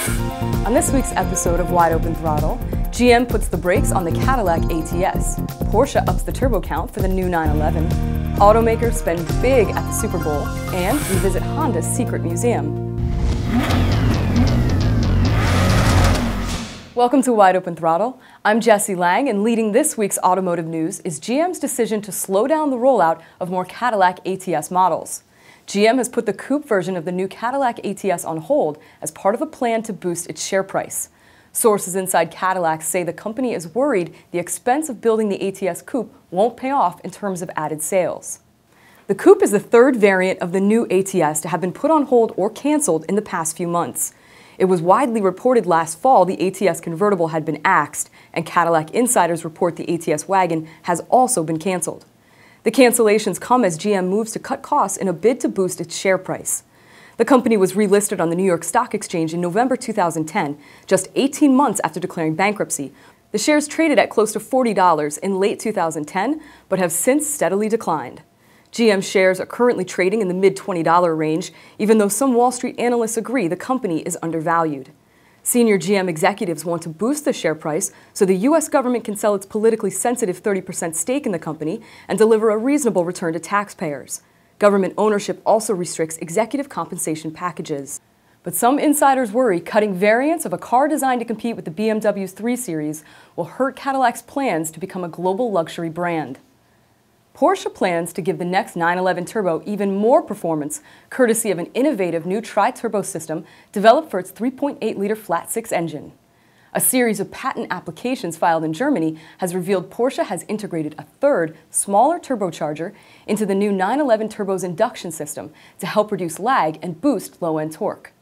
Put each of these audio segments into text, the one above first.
On this week's episode of Wide Open Throttle, GM puts the brakes on the Cadillac ATS, Porsche ups the turbo count for the new 911, automakers spend big at the Super Bowl, and we visit Honda's secret museum. Welcome to Wide Open Throttle. I'm Jessi Lang, and leading this week's automotive news is GM's decision to slow down the rollout of more Cadillac ATS models. GM has put the coupe version of the new Cadillac ATS on hold as part of a plan to boost its share price. Sources inside Cadillac say the company is worried the expense of building the ATS Coupe won't pay off in terms of added sales. The Coupe is the third variant of the new ATS to have been put on hold or canceled in the past few months. It was widely reported last fall the ATS convertible had been axed, and Cadillac insiders report the ATS wagon has also been canceled. The cancellations come as GM moves to cut costs in a bid to boost its share price. The company was relisted on the New York Stock Exchange in November 2010, just 18 months after declaring bankruptcy. The shares traded at close to $40 in late 2010, but have since steadily declined. GM shares are currently trading in the mid-$20 range, even though some Wall Street analysts agree the company is undervalued. Senior GM executives want to boost the share price so the U.S. government can sell its politically sensitive 30% stake in the company and deliver a reasonable return to taxpayers. Government ownership also restricts executive compensation packages. But some insiders worry cutting variants of a car designed to compete with the BMW's 3 Series will hurt Cadillac's plans to become a global luxury brand. Porsche plans to give the next 911 Turbo even more performance, courtesy of an innovative new tri-turbo system developed for its 3.8-liter flat-six engine. A series of patent applications filed in Germany has revealed Porsche has integrated a third, smaller turbocharger into the new 911 Turbo's induction system to help reduce lag and boost low-end torque.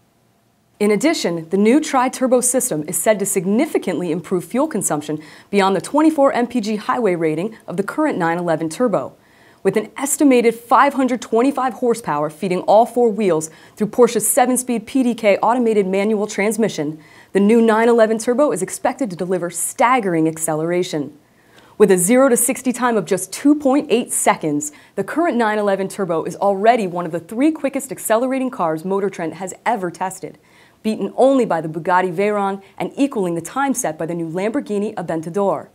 In addition, the new tri-turbo system is said to significantly improve fuel consumption beyond the 24 mpg highway rating of the current 911 Turbo. With an estimated 525 horsepower feeding all 4 wheels through Porsche's 7-speed PDK automated manual transmission, the new 911 Turbo is expected to deliver staggering acceleration. With a 0 to 60 time of just 2.8 seconds, the current 911 Turbo is already one of the 3 quickest accelerating cars MotorTrend has ever tested, beaten only by the Bugatti Veyron and equaling the time set by the new Lamborghini Aventador.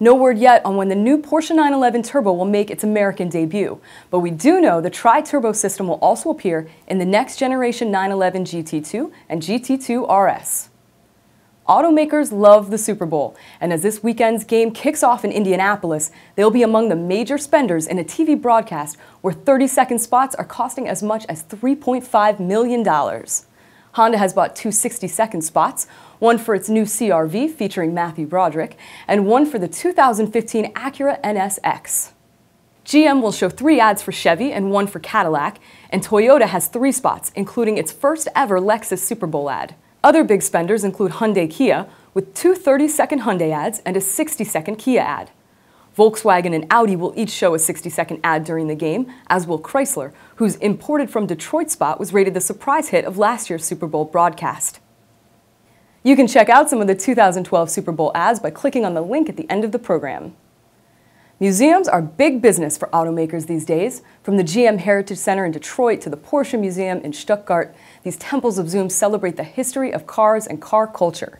No word yet on when the new Porsche 911 Turbo will make its American debut, but we do know the tri-turbo system will also appear in the next generation 911 GT2 and GT2 RS. Automakers love the Super Bowl, and as this weekend's game kicks off in Indianapolis, they'll be among the major spenders in a TV broadcast where 30-second spots are costing as much as $3.5 million. Honda has bought 2 60-second spots, one for its new CR-V featuring Matthew Broderick, and one for the 2015 Acura NSX. GM will show 3 ads for Chevy and 1 for Cadillac, and Toyota has 3 spots, including its first ever Lexus Super Bowl ad. Other big spenders include Hyundai Kia, with 2 30-second Hyundai ads and a 60-second Kia ad. Volkswagen and Audi will each show a 60-second ad during the game, as will Chrysler, whose imported from Detroit spot was rated the surprise hit of last year's Super Bowl broadcast. You can check out some of the 2012 Super Bowl ads by clicking on the link at the end of the program. Museums are big business for automakers these days. From the GM Heritage Center in Detroit to the Porsche Museum in Stuttgart, these temples of zoom celebrate the history of cars and car culture.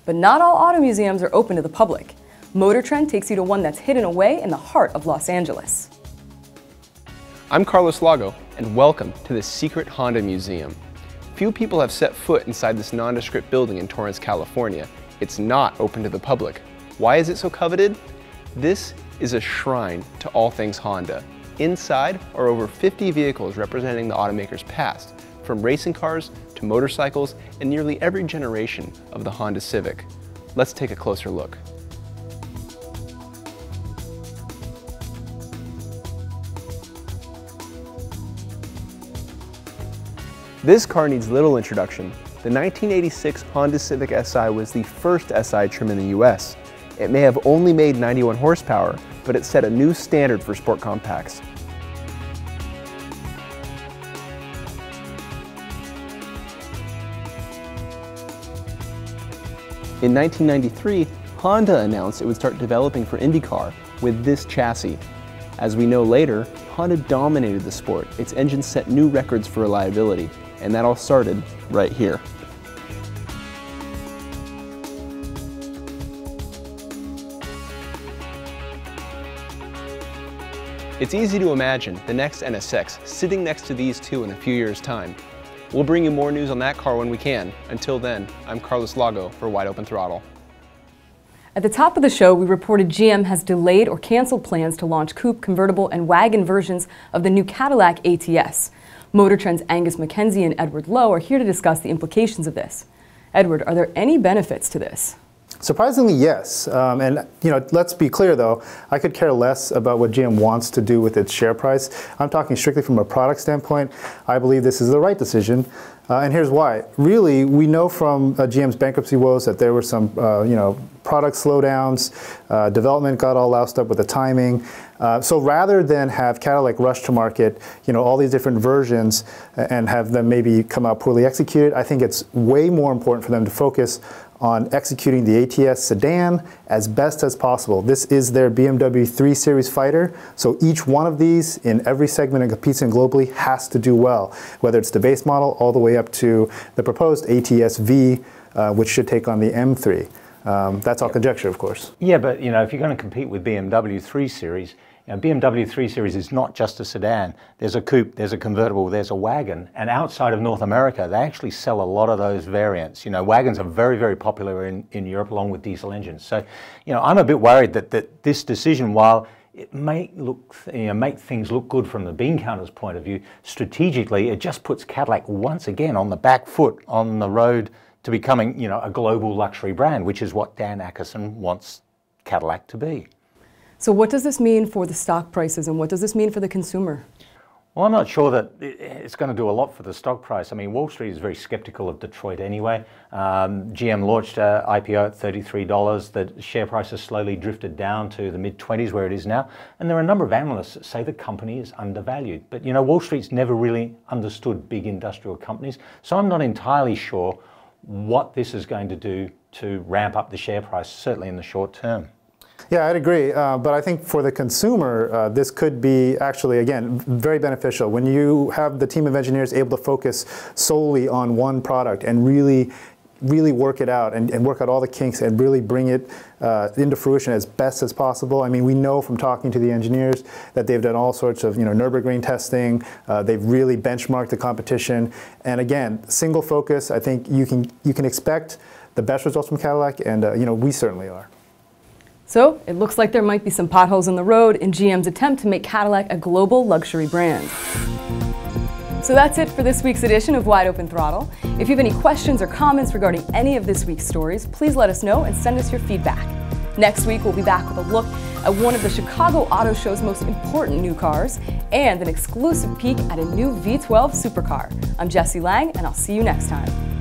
But not all auto museums are open to the public. MotorTrend takes you to one that's hidden away in the heart of Los Angeles. I'm Carlos Lago, and welcome to the secret Honda Museum. Few people have set foot inside this nondescript building in Torrance, California. It's not open to the public. Why is it so coveted? This is a shrine to all things Honda. Inside are over 50 vehicles representing the automaker's past, from racing cars to motorcycles and nearly every generation of the Honda Civic. Let's take a closer look. This car needs little introduction. The 1986 Honda Civic Si was the first Si trim in the US. It may have only made 91 horsepower, but it set a new standard for sport compacts. In 1993, Honda announced it would start developing for IndyCar with this chassis. As we know later, Honda dominated the sport. Its engine set new records for reliability, and that all started right here. It's easy to imagine the next NSX sitting next to these two in a few years' time. We'll bring you more news on that car when we can. Until then, I'm Carlos Lago for Wide Open Throttle. At the top of the show, we reported GM has delayed or canceled plans to launch coupe, convertible, and wagon versions of the new Cadillac ATS. MotorTrend's Angus, MacKenzie, and Edward Lowe are here to discuss the implications of this. Edward, are there any benefits to this? Surprisingly, yes. And let's be clear though, I could care less about what GM wants to do with its share price. I'm talking strictly from a product standpoint. I believe this is the right decision. And here's why. Really, we know from GM's bankruptcy woes that there were some product slowdowns, development got all loused up with the timing. So rather than have Cadillac rush to market, all these different versions and have them maybe come out poorly executed, I think it's way more important for them to focus on executing the ATS sedan as best as possible. This is their BMW 3 Series fighter, so each one of these in every segment it competes in globally has to do well, whether it's the base model all the way up to the proposed ATS V, which should take on the M3. That's all conjecture, of course. Yeah, but if you're going to compete with BMW 3 Series, BMW 3 Series is not just a sedan. There's a coupe, there's a convertible, there's a wagon. And outside of North America, they actually sell a lot of those variants. Wagons are very, very popular in Europe along with diesel engines. So, I'm a bit worried that this decision, while it may make things look good from the bean counter's point of view, strategically, it just puts Cadillac once again on the back foot on the road to becoming, a global luxury brand, which is what Dan Ackerson wants Cadillac to be. So what does this mean for the stock prices, and what does this mean for the consumer? Well, I'm not sure that it's going to do a lot for the stock price. I mean, Wall Street is very skeptical of Detroit anyway. GM launched an IPO at $33. The share price has slowly drifted down to the mid-20s where it is now. And there are a number of analysts that say the company is undervalued. But, Wall Street's never really understood big industrial companies. So I'm not entirely sure what this is going to do to ramp up the share price, certainly in the short term. Yeah, I'd agree. But I think for the consumer, this could be actually, again, very beneficial. When you have the team of engineers able to focus solely on one product and really work it out and work out all the kinks and really bring it into fruition as best as possible. I mean, we know from talking to the engineers that they've done all sorts of Nürburgring testing. They've really benchmarked the competition. And again, single focus. I think you can expect the best results from Cadillac, and we certainly are. So it looks like there might be some potholes in the road in GM's attempt to make Cadillac a global luxury brand. So that's it for this week's edition of Wide Open Throttle. If you have any questions or comments regarding any of this week's stories, please let us know and send us your feedback. Next week, we'll be back with a look at one of the Chicago Auto Show's most important new cars and an exclusive peek at a new V12 supercar. I'm Jessi Lang, and I'll see you next time.